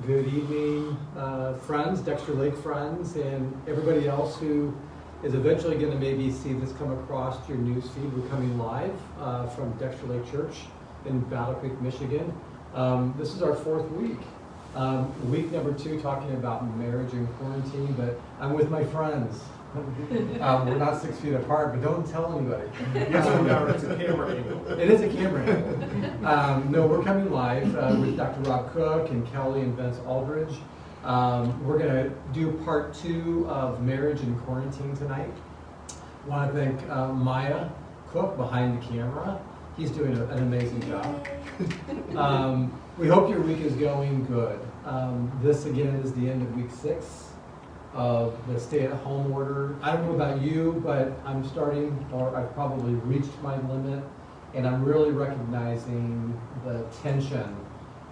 Good evening, friends, Dexter Lake friends, and everybody else who is eventually going to maybe see this come across your news feed. We're coming live from Dexter Lake Church in Battle Creek, Michigan. This is our fourth week. Week number 2, talking about marriage and quarantine, but I'm with my friends. We're not 6 feet apart, but don't tell anybody. Yes, we are. It's a camera angle. It is a camera angle. No, we're coming live with Dr. Rob Cook and Kelly and Vince Aldrich. We're going to do part 2 of marriage and quarantine tonight. I want to thank Maya Cook behind the camera. He's doing an amazing job. We hope your week is going good. This again is the end of week 6 of the stay-at-home order. I don't know about you, but I'm starting, or I've probably reached my limit, and I'm really recognizing the tension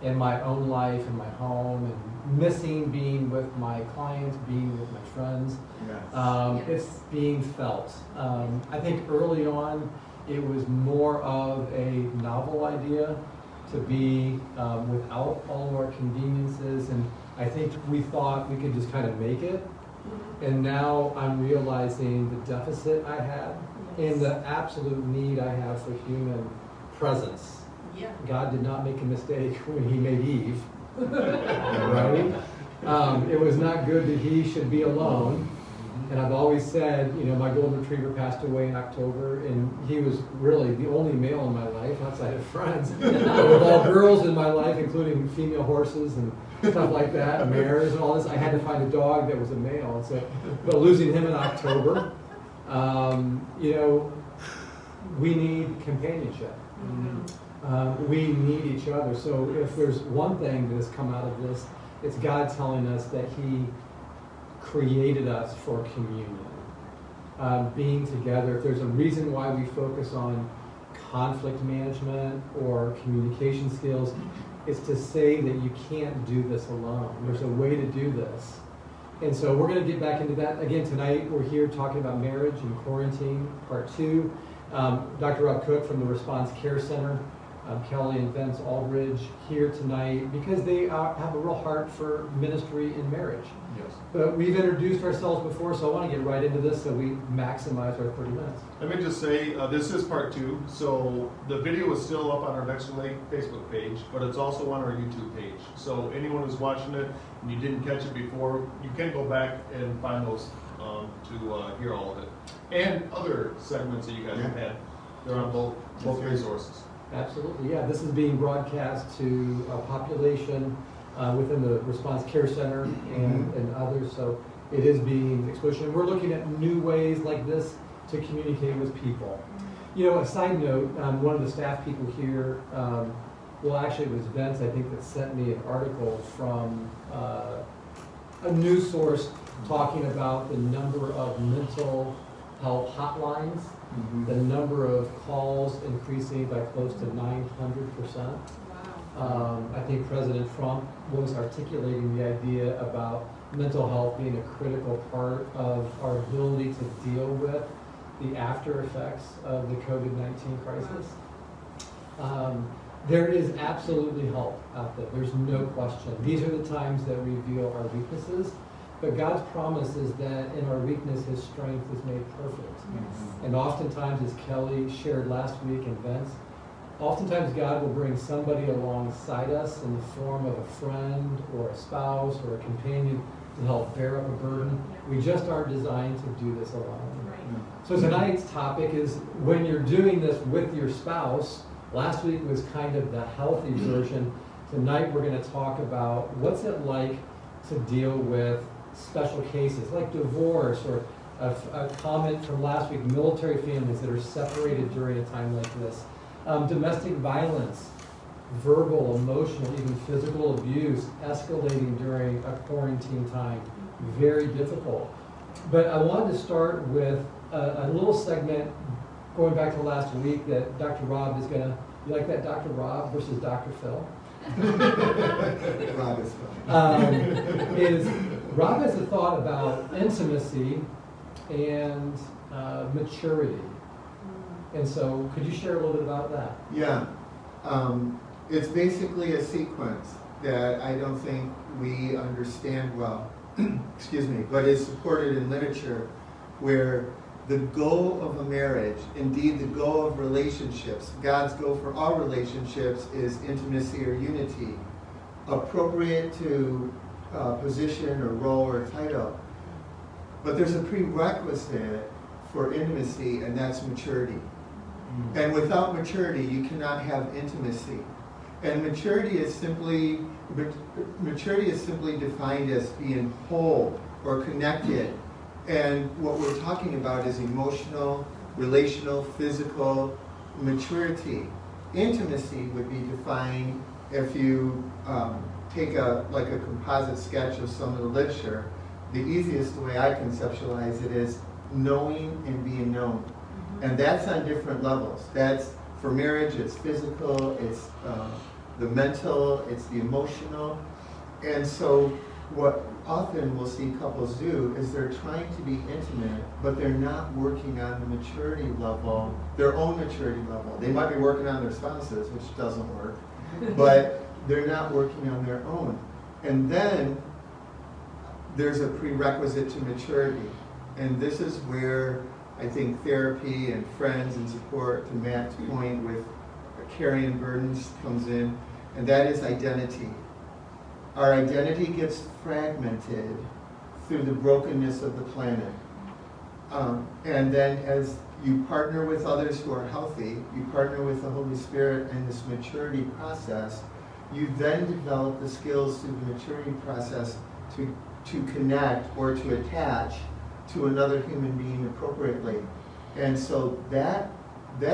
in my own life, in my home, and missing being with my clients, being with my friends. Yes. It's being felt. I think early on, it was more of a novel idea to be without all of our conveniences, and I think we thought we could just kind of make it. And now I'm realizing the deficit I had and the absolute need I have for human presence. Yeah. God did not make a mistake when he made Eve, right? It was not good that he should be alone. And I've always said, you know, my golden retriever passed away in October, and he was really the only male in my life outside of friends. But with all girls in my life, including female horses and stuff like that, and mares and all this, I had to find a dog that was a male. And so, but losing him in October, you know, we need companionship. We need each other. So if there's one thing that has come out of this, it's God telling us that he created us for communion, being together. If there's a reason why we focus on conflict management or communication skills, it's to say that you can't do this alone. There's a way to do this. And so we're going to get back into that. Again, tonight we're here talking about marriage and quarantine, part 2. Dr. Rob Cook from the Response Care Center, Kelly and Vince Aldrich here tonight because they have a real heart for ministry and marriage. Yes. But we've introduced ourselves before, so I want to get right into this so we maximize our 30 minutes. Let me just say, this is part 2, so the video is still up on our Dexter Lake Facebook page, but it's also on our YouTube page. So anyone who's watching it and you didn't catch it before, you can go back and find those to hear all of it. And other segments that you guys have had. They're on both resources. Absolutely, yeah. This is being broadcast to a population within the Response Care Center and others, so it is being exposed. And we're looking at new ways like this to communicate with people. You know, a side note, one of the staff people here, well actually it was Vince, I think, that sent me an article from a news source talking about the number of mental health hotlines. The number of calls increasing by close to 900%. Wow. I think President Trump was articulating the idea about mental health being a critical part of our ability to deal with the after effects of the COVID-19 crisis. There is absolutely help out there. There's no question. These are the times that reveal our weaknesses. But God's promise is that in our weakness, his strength is made perfect. And oftentimes, as Kelly shared last week in Vince, oftentimes God will bring somebody alongside us in the form of a friend or a spouse or a companion to help bear up a burden. We just aren't designed to do this alone. Right. So tonight's topic is when you're doing this with your spouse. Last week was kind of the healthy version. Tonight we're going to talk about what's it like to deal with special cases like divorce, or a comment from last week, military families that are separated during a time like this, domestic violence, verbal, emotional, even physical abuse escalating during a quarantine time. Very difficult. But I wanted to start with a little segment going back to last week that Dr. Rob is going to, you like that, Dr. Rob versus Dr. Phil? Rob is fun. Rob has a thought about intimacy and maturity. And so could you share a little bit about that? Yeah. It's basically a sequence. that I don't think we understand well, excuse me, but is supported in literature, where the goal of a marriage, indeed the goal of relationships, God's goal for all relationships is intimacy or unity, appropriate to position or role or title. But there's a prerequisite for intimacy, and that's maturity. And without maturity, you cannot have intimacy. And maturity is simply defined as being whole or connected. And what we're talking about is emotional, relational, physical maturity. Intimacy would be defined if you take a composite sketch of some of the literature. The easiest way I conceptualize it is knowing and being known. And that's on different levels. That's, for marriage, it's physical, it's the mental, it's the emotional. And so what often we'll see couples do is they're trying to be intimate, but they're not working on the maturity level, their own maturity level. They might be working on their spouses, which doesn't work, but they're not working on their own. And then there's a prerequisite to maturity. And this is where I think therapy and friends and support, to Matt's point with carrying burdens, comes in, and that is identity. Our identity gets fragmented through the brokenness of the planet. And then as you partner with others who are healthy, you partner with the Holy Spirit in this maturity process, you then develop the skills through the maturity process to connect or to attach to another human being appropriately. And so that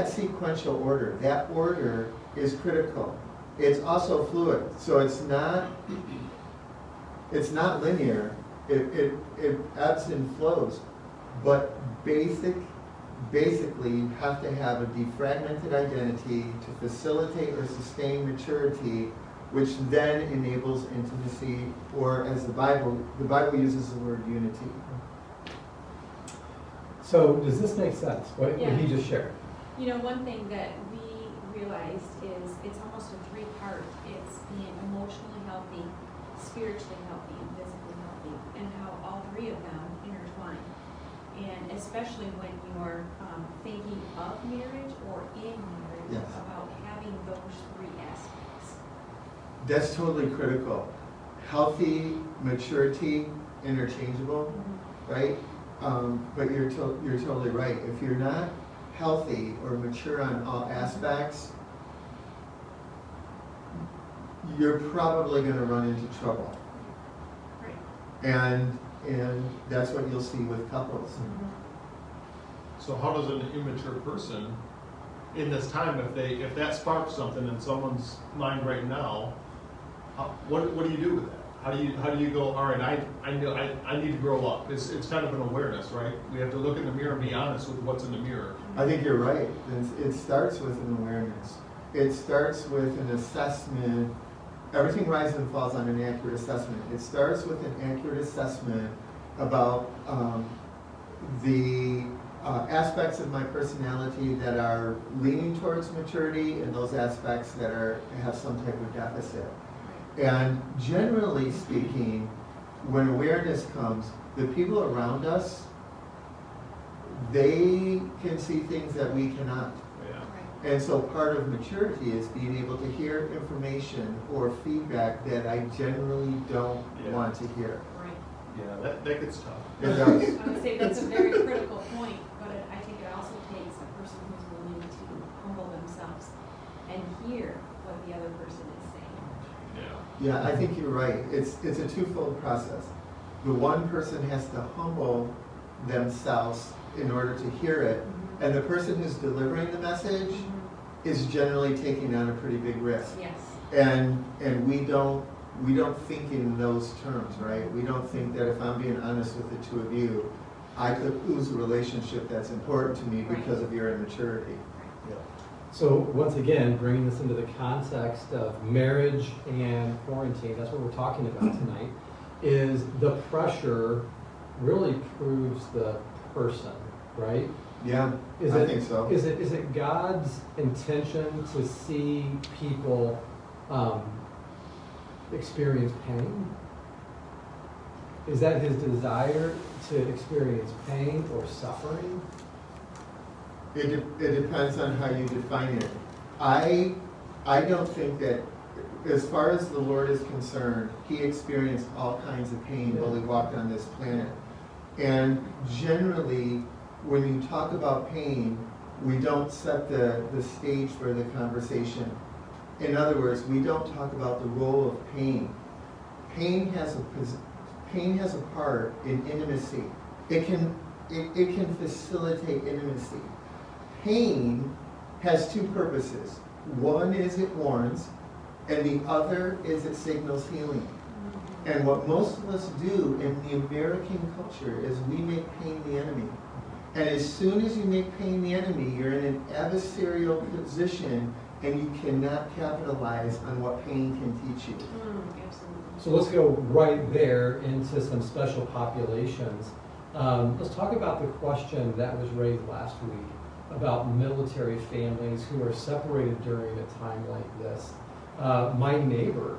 sequential order, that order is critical. It's also fluid, so it's not linear. It ebbs and flows, but basically you have to have a defragmented identity to facilitate or sustain maturity, which then enables intimacy, or as the Bible uses the word unity. So does this make sense, what he just shared? You know, one thing that we realized is it's almost a three-part. It's being emotionally healthy, spiritually healthy, and physically healthy, and how all three of them intertwine. And especially when you're thinking of marriage or in marriage, yes, about having those three aspects. That's totally critical. Healthy, maturity, interchangeable, right? But you're totally right. If you're not healthy or mature on all aspects, you're probably going to run into trouble. Right. And that's what you'll see with couples. So how does an immature person, in this time, if that sparks something in someone's mind right now, what do you do with that? How do you go, all right, I need to grow up. It's kind of an awareness, right? We have to look in the mirror and be honest with what's in the mirror. I think you're right. It starts with an awareness. It starts with an assessment. Everything rises and falls on an accurate assessment. It starts with an accurate assessment about the aspects of my personality that are leaning towards maturity and those aspects that have some type of deficit. And generally speaking, when awareness comes, the people around us, they can see things that we cannot. Yeah. And so part of maturity is being able to hear information or feedback that I generally don't want to hear. Right. Yeah, that gets tough. It does. I would say that's a very critical point, but I think it also takes a person who's willing to humble themselves and hear what the other person is saying. Yeah, I think you're right. It's a twofold process. The one person has to humble themselves in order to hear it, and the person who's delivering the message is generally taking on a pretty big risk. Yes. And we don't think in those terms, right? We don't think that if I'm being honest with the two of you, I could lose a relationship that's important to me because of your immaturity. Yeah. So once again, bringing this into the context of marriage and quarantine, that's what we're talking about tonight, is the pressure really proves the person, right? Yeah, I think so. Is it God's intention to see people experience pain? Is that his desire to experience pain or suffering? It depends on how you define it. I don't think that, as far as the Lord is concerned, he experienced all kinds of pain while he walked on this planet. And generally, when you talk about pain, we don't set the stage for the conversation. In other words, we don't talk about the role of pain. Pain has a part in intimacy. It can facilitate intimacy. Pain has two purposes. One is it warns, and the other is it signals healing. And what most of us do in the American culture is we make pain the enemy. And as soon as you make pain the enemy, you're in an adversarial position, and you cannot capitalize on what pain can teach you. So let's go right there into some special populations. Let's talk about the question that was raised last week about military families who are separated during a time like this. My neighbor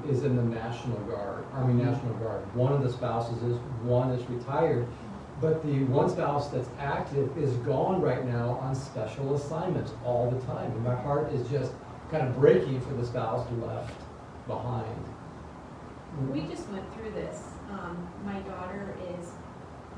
is in the National Guard, Army National Guard. One of the spouses is, one is retired, but the one spouse that's active is gone right now on special assignments all the time. And my heart is just kind of breaking for the spouse left behind. We just went through this. My daughter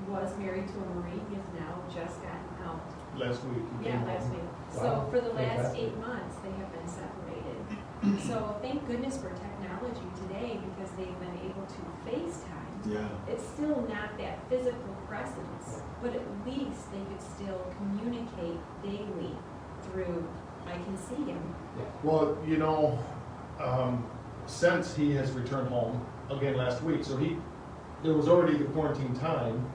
was married to a Marine, has now just gotten out. Last week. Yeah, last week. Wow. So for the last Fantastic. 8 months, they have been separated. So thank goodness for technology today, because they've been able to FaceTime. Yeah. It's still not that physical presence, but at least they could still communicate daily through, I can see him. Well, since he has returned home again last week, so it was already the quarantine time.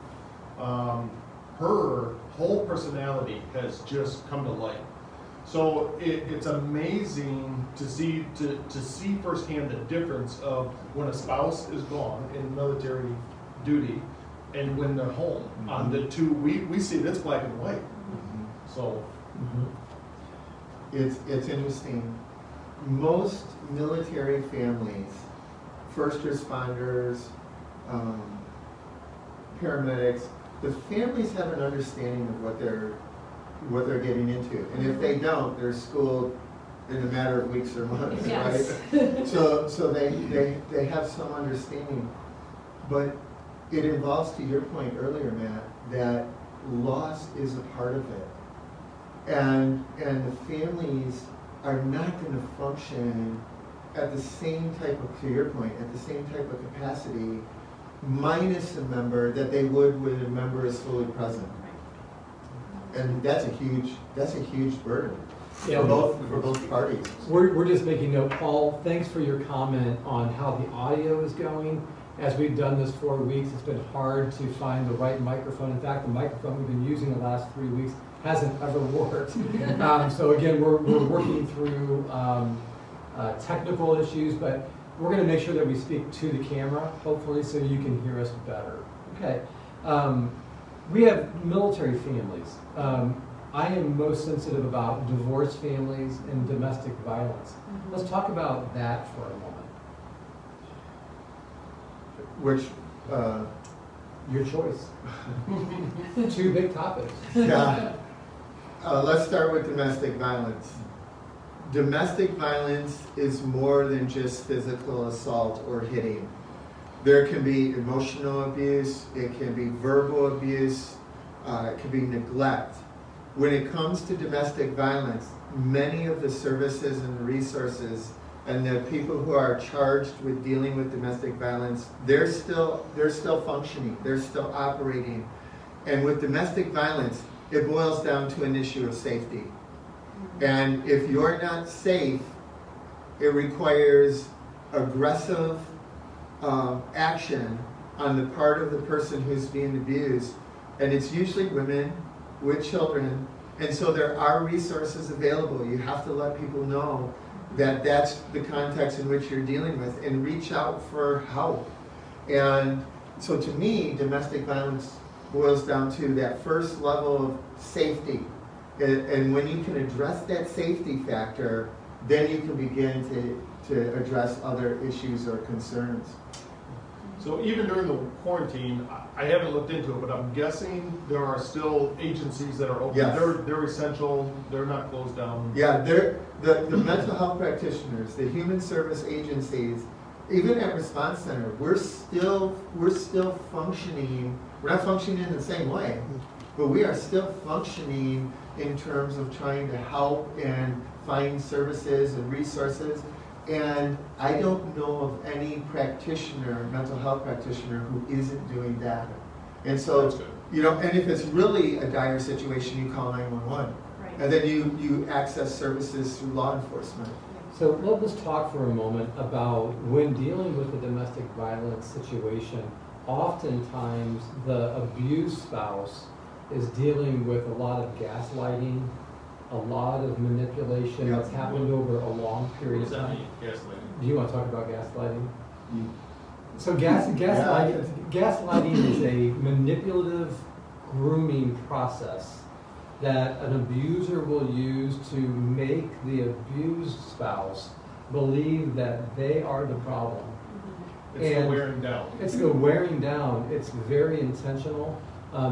Her whole personality has just come to light. So it's amazing to see firsthand the difference of when a spouse is gone in military duty and when they're home. On the two, we see this black and white. So It's interesting. Most military families, first responders, paramedics, the families have an understanding of what they're getting into, and if they don't, they're schooled in a matter of weeks or months, Yes. right? So they have some understanding, but it involves, to your point earlier, Matt, that loss is a part of it, and the families are not going to function at the same type of, to your point, at the same type of capacity, minus a member, that they would when a member is fully present. And that's a huge burden Yeah, for both parties. We're just making note. Paul, thanks for your comment on how the audio is going. As we've done this 4 weeks, it's been hard to find the right microphone. In fact, the microphone we've been using the last 3 weeks hasn't ever worked. So again, we're working through technical issues, but we're going to make sure that we speak to the camera, hopefully, so you can hear us better. Okay. We have military families. I am most sensitive about divorced families and domestic violence. Let's talk about that for a moment. Which, Your choice. 2 big topics. yeah. Let's start with domestic violence. Domestic violence is more than just physical assault or hitting. There can be emotional abuse, it can be verbal abuse, it can be neglect. When it comes to domestic violence, many of the services and the resources and the people who are charged with dealing with domestic violence, they're still functioning, they're still operating. And with domestic violence, it boils down to an issue of safety. And if you're not safe, it requires aggressive action on the part of the person who's being abused. And it's usually women with children. And so there are resources available. You have to let people know that that's the context in which you're dealing with, and reach out for help. And so to me, domestic violence boils down to that first level of safety. And when you can address that safety factor, then you can begin to address other issues or concerns. So even during the quarantine, I haven't looked into it, but I'm guessing there are still agencies that are open. Yes. They're essential, they're not closed down. Yeah, the mental health practitioners, the human service agencies, even at Response Center, we're still functioning. We're not functioning in the same way, but we are still functioning in terms of trying to help and find services and resources. And I don't know of any practitioner, mental health practitioner, who isn't doing that. And so, That's good. you know, and if it's really a dire situation, you call 911. Right. And then you access services through law enforcement. So let's talk for a moment about when dealing with a domestic violence situation, oftentimes the abused spouse is dealing with a lot of gaslighting, a lot of manipulation Yeah. that's happened over a long What period does of that time. mean? Gaslighting. Do you want to talk about gaslighting? You- So gaslighting is a manipulative grooming process that an abuser will use to make the abused spouse believe that they are the problem. It's the And wearing down. It's the wearing down. It's very intentional.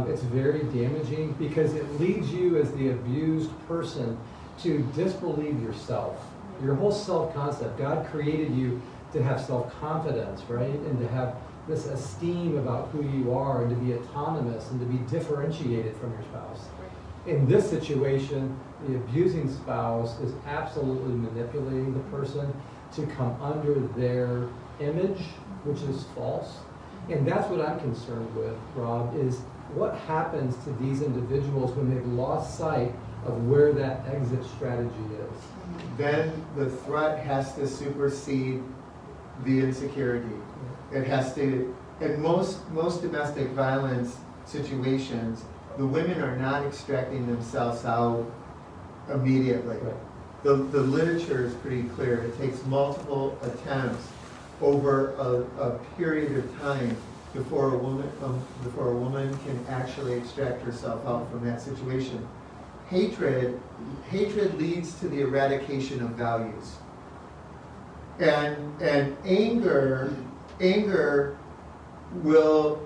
It's very damaging because it leads you as the abused person to disbelieve yourself, your whole self-concept. God created you to have self-confidence, right? And to have this esteem about who you are and to be autonomous and to be differentiated from your spouse. In this situation, the abusing spouse is absolutely manipulating the person to come under their image, which is false. And that's what I'm concerned with, Rob, is what happens to these individuals when they've lost sight of where that exit strategy is. Then the threat has to supersede the insecurity. It has to, in most domestic violence situations, the women are not extracting themselves out immediately. Right. The literature is pretty clear. It takes multiple attempts over a period of time before a woman can actually extract herself out from that situation. Hatred leads to the eradication of values. And anger will,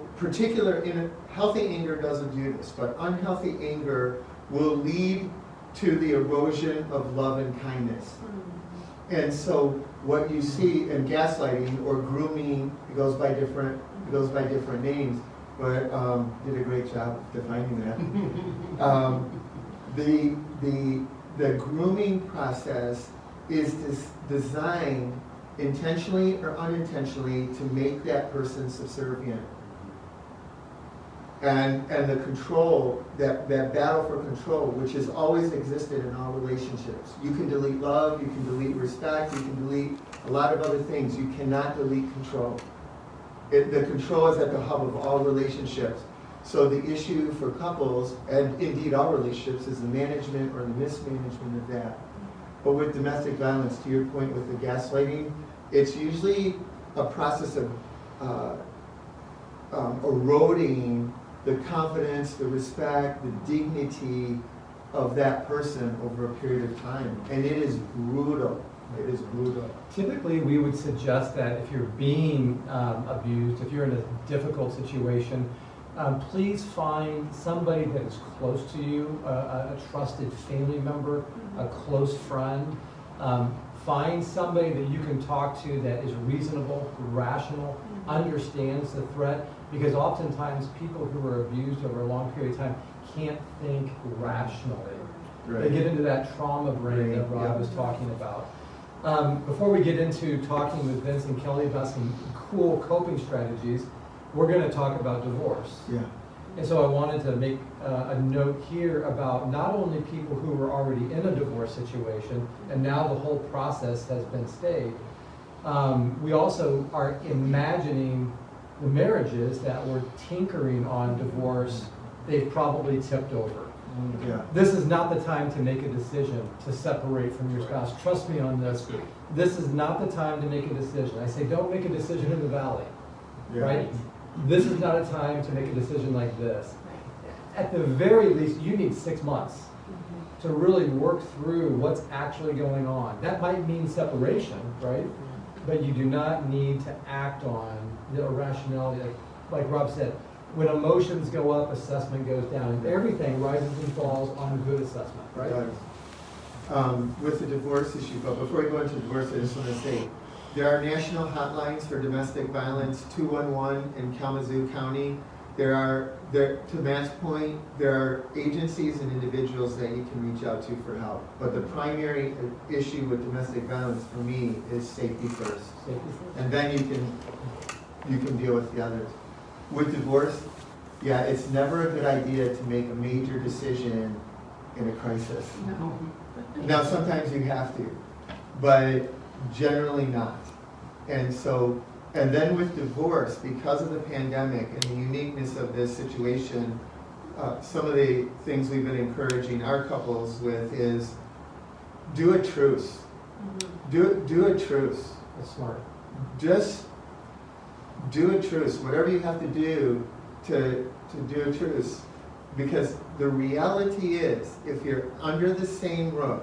healthy anger doesn't do this, but unhealthy anger will lead to the erosion of love and kindness. And so what you see in gaslighting or grooming, it goes by different names, but did a great job defining that. The grooming process is designed intentionally or unintentionally to make that person subservient. And the control, that battle for control, which has always existed in all relationships. You can delete love, you can delete respect, you can delete a lot of other things. You cannot delete control. The control is at the hub of all relationships. So the issue for couples, and indeed all relationships, is the management or the mismanagement of that. But with domestic violence, to your point with the gaslighting, it's usually a process of eroding the confidence, the respect, the dignity of that person over a period of time. And it is brutal. It is brutal. Typically, we would suggest that if you're being abused, if you're in a difficult situation, please find somebody that is close to you, a trusted family member, a close friend. Find somebody that you can talk to that is reasonable, rational, understands the threat, because oftentimes people who are abused over a long period of time can't think rationally. Right. They get into that trauma brain that Rob was talking about. Before we get into talking with Vince and Kelly about some cool coping strategies, we're going to talk about divorce. Yeah. And so I wanted to make a note here about not only people who were already in a divorce situation and now the whole process has been stayed, we also are imagining the marriages that were tinkering on divorce, they've probably tipped over. Yeah. This is not the time to make a decision to separate from your spouse. Trust me on this. That's good. This is not the time to make a decision. I say don't make a decision in the valley, Yeah. right? This is not a time to make a decision like this. At the very least, you need 6 months to really work through what's actually going on. That might mean separation, right? But you do not need to act on the irrationality. Like Rob said, when emotions go up, assessment goes down. And everything rises and falls on good assessment, right? With the divorce issue, but before we go into divorce, I just want to say, there are national hotlines for domestic violence, 211 in Kalamazoo County. To Matt's point, there are agencies and individuals that you can reach out to for help. But the primary issue with domestic violence for me is safety first. And then you can deal with the others. With divorce, yeah, it's never a good idea to make a major decision in a crisis. No. Now, sometimes you have to, but generally not. And then with divorce, because of the pandemic and the uniqueness of this situation, some of the things we've been encouraging our couples with is do a truce. Do a truce. That's smart. Just do a truce. Whatever you have to do to do a truce. Because the reality is, if you're under the same roof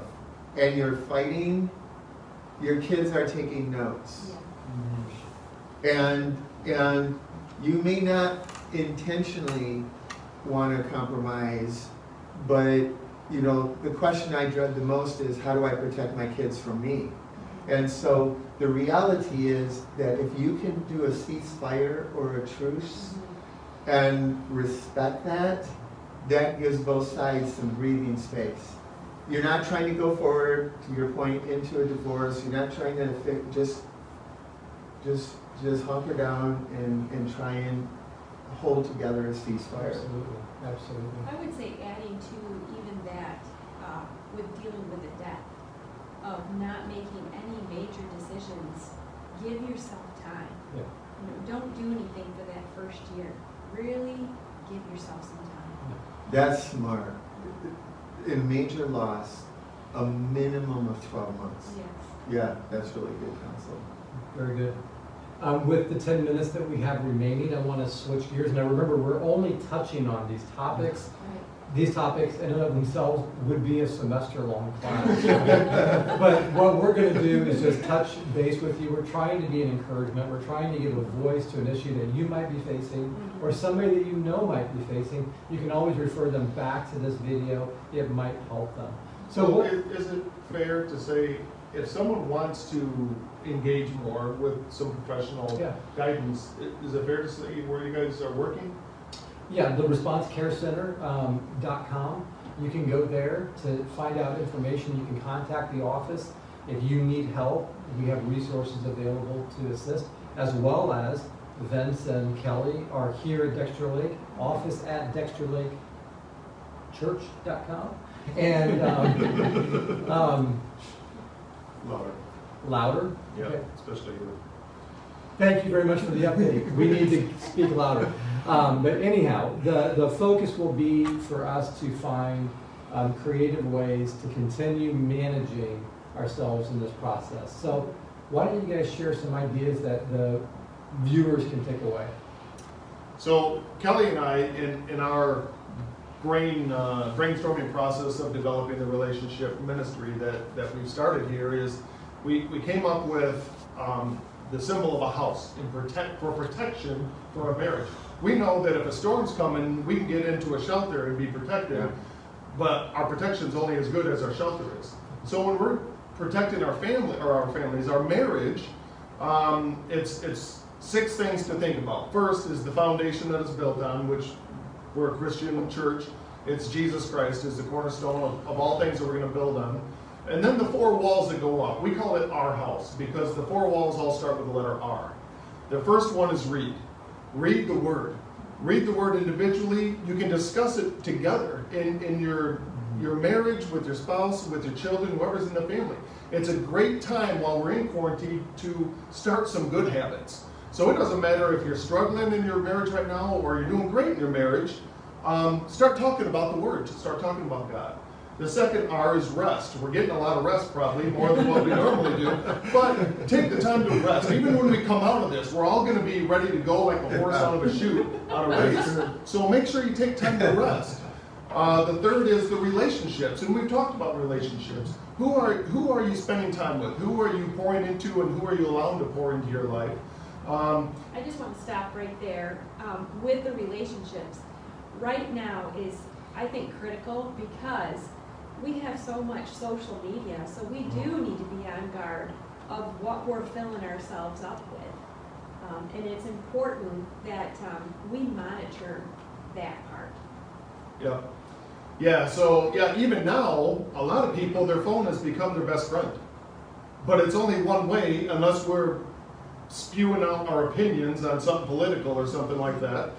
and you're fighting, your kids are taking notes. Yeah. And you may not intentionally want to compromise, but the question I dread the most is, how do I protect my kids from me? And so the reality is that if you can do a ceasefire or a truce and respect that, that gives both sides some breathing space. You're not trying to go forward, to your point, into a divorce. You're not trying to just hunker down and try and hold together a ceasefire. Absolutely. I would say adding to even that, with dealing with the debt, of not making any major decisions, give yourself time. Yeah. Don't do anything for that first year. Really give yourself some time. That's smart. In major loss, a minimum of 12 months. Yes. Yeah, that's really good counsel. Very good. With the 10 minutes that we have remaining, I want to switch gears. Now remember, we're only touching on these topics. Right. These topics in and of themselves would be a semester-long class. But what we're going to do is just touch base with you. We're trying to be an encouragement. We're trying to give a voice to an issue that you might be facing or somebody that you know might be facing. You can always refer them back to this video. It might help them. So is it fair to say, if someone wants to engage more with some professional guidance, is it fair to say where you guys are working? Yeah, the responsecarecenter.com. You can go there to find out information. You can contact the office. If you need help, we have resources available to assist, as well as Vince and Kelly are here at Dexter Lake, office at dexterlakechurch.com. And louder. Yeah, Okay. especially you. Thank you very much for the update. We need to speak louder. But anyhow, the focus will be for us to find creative ways to continue managing ourselves in this process. So why don't you guys share some ideas that the viewers can take away? So Kelly and I, in our brainstorming process of developing the relationship ministry that we've started here, is we came up with the symbol of a house for protection for our marriage. We know that if a storm's coming, we can get into a shelter and be protected, but our protection's only as good as our shelter is. So when we're protecting our family or our families, our marriage, it's 6 things to think about. First is the foundation that it's built on, which we're a Christian church. It's Jesus Christ is the cornerstone of all things that we're going to build on. And then the 4 walls that go up. We call it our house because the 4 walls all start with the letter R. The first one is read. Read the Word. Read the Word individually. You can discuss it together in your marriage, with your spouse, with your children, whoever's in the family. It's a great time while we're in quarantine to start some good habits. So it doesn't matter if you're struggling in your marriage right now or you're doing great in your marriage. Start talking about the Word. Start talking about God. The second R is rest. We're getting a lot of rest probably, more than what we normally do. But take the time to rest. Even when we come out of this, we're all going to be ready to go like a horse out of a chute, out of race. So make sure you take time to rest. The third is the relationships, and we've talked about relationships. Who are you spending time with? Who are you pouring into, and who are you allowing to pour into your life? I just want to stop right there with the relationships. Right now is, I think, critical because we have so much social media, so we do need to be on guard of what we're filling ourselves up with. And it's important that we monitor that part. Yeah. Yeah, so, yeah, even now, a lot of people, their phone has become their best friend. But it's only one way, unless we're spewing out our opinions on something political or something like that.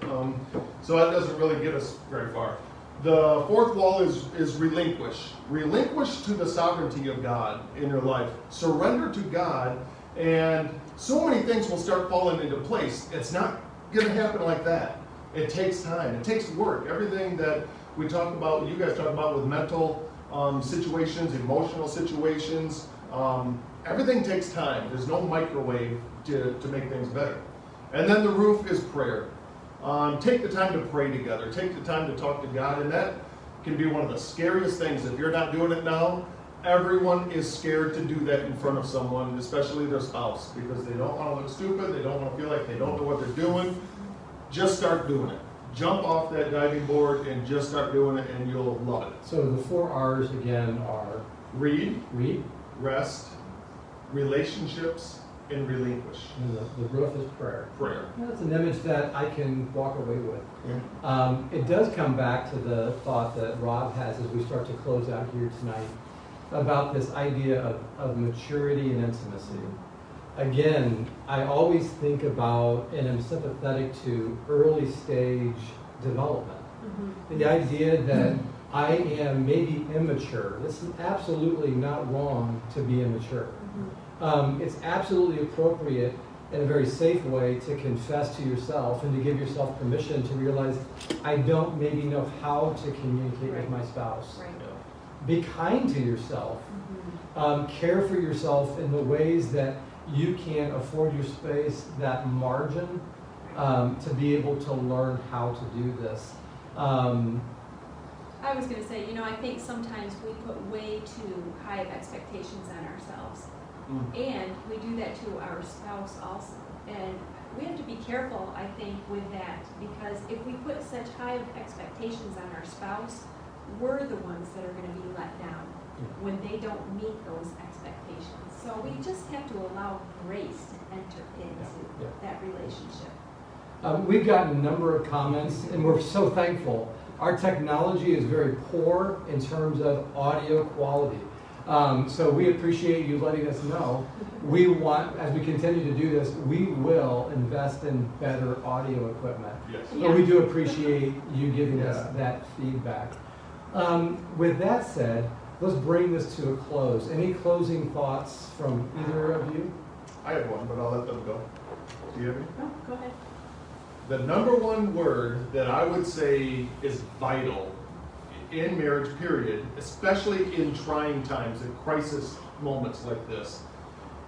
So that doesn't really get us very far. The fourth wall is relinquish. Relinquish to the sovereignty of God in your life. Surrender to God, and so many things will start falling into place. It's not going to happen like that. It takes time. It takes work. Everything that we talk about, you guys talk about with mental situations, emotional situations, everything takes time. There's no microwave to make things better. And then the roof is prayer. Take the time to pray together. Take the time to talk to God, and that can be one of the scariest things. If you're not doing it now, everyone is scared to do that in front of someone, especially their spouse, because they don't want to look stupid. They don't want to feel like they don't know what they're doing. Just start doing it. Jump off that diving board and just start doing it, and you'll love it. So the 4 R's again are Read, rest, relationships, and relinquish. and the roof is prayer. Prayer. That's an image that I can walk away with. Yeah. It does come back to the thought that Rob has as we start to close out here tonight about this idea of maturity and intimacy. Again, I always think about, and I'm sympathetic to, early stage development. Mm-hmm. The idea that I am maybe immature. This is absolutely not wrong to be immature. Mm-hmm. It's absolutely appropriate in a very safe way to confess to yourself and to give yourself permission to realize I don't maybe know how to communicate with my spouse. Right. Be kind to yourself. Mm-hmm. Care for yourself in the ways that you can afford your space, that margin, to be able to learn how to do this. I was going to say, I think sometimes we put way too high of expectations on ourselves. And we do that to our spouse also. And we have to be careful, I think, with that, because if we put such high of expectations on our spouse, we're the ones that are going to be let down when they don't meet those expectations. So we just have to allow grace to enter into that relationship. We've gotten a number of comments, and we're so thankful. Our technology is very poor in terms of audio quality. So we appreciate you letting us know. We want, as we continue to do this, we will invest in better audio equipment. Yes. But we do appreciate you giving us that feedback. With that said, let's bring this to a close. Any closing thoughts from either of you? I have one, but I'll let them go. Do you have any? No, go ahead. The number one word that I would say is vital in marriage, period, especially in trying times, in crisis moments like this,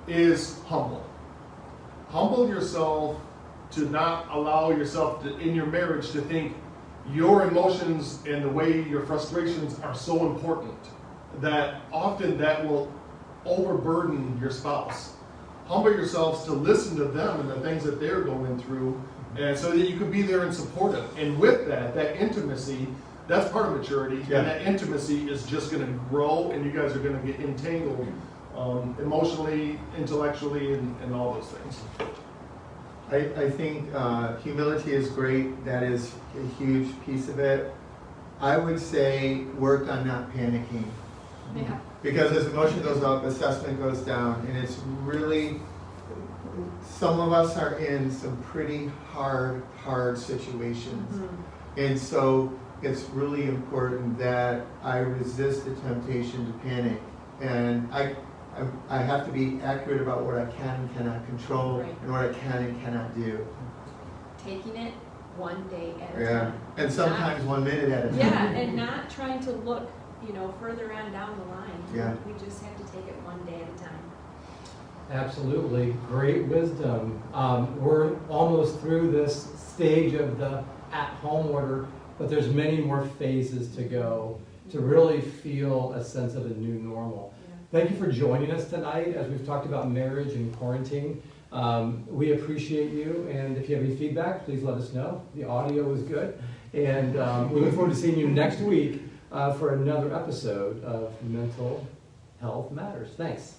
is humble. Humble yourself to not allow yourself to, in your marriage, to think your emotions and the way your frustrations are so important that often that will overburden your spouse. Humble yourselves to listen to them and the things that they're going through, and so that you can be there and supportive. And with that intimacy, that's part of maturity, and that intimacy is just going to grow, and you guys are going to get entangled emotionally, intellectually, and all those things. I think humility is great. That is a huge piece of it. I would say work on not panicking. Yeah. Because as emotion goes up, assessment goes down, and it's really, some of us are in some pretty hard situations. Mm-hmm. And so it's really important that I resist the temptation to panic. And I have to be accurate about what I can and cannot control, and what I can and cannot do. Taking it one day at a Yeah. time. And sometimes 1 minute at a time. Yeah, and not trying to look, further on down the line. Yeah. We just have to take it one day at a time. Absolutely. Great wisdom. We're almost through this stage of the at-home order, but there's many more phases to go to really feel a sense of a new normal. Thank you for joining us tonight as we've talked about marriage and quarantine. We appreciate you, and if you have any feedback, please let us know. The audio was good, and we look forward to seeing you next week for another episode of Mental Health Matters. Thanks.